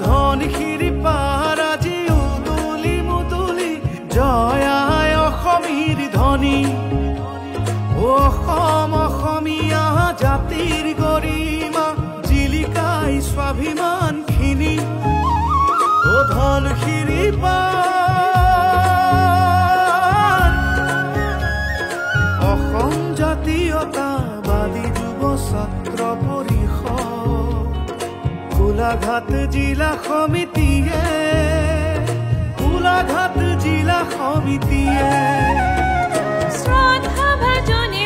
ধনশিৰি পাৰ আজি উদুলি মুদুলি জয় আই অসমীৰ ধ্বনি অসম অসমীয়া জাতিৰ গৰিমা জিলিকাই স্বাভিমানখিনি ধনশিৰি পাৰ অসম জাতীয়তাবাদী যুৱ ছাত্ৰ পৰিষদ গোলাঘাট জিলা সমিতিয়ে শ্ৰদ্ধা ভাজনে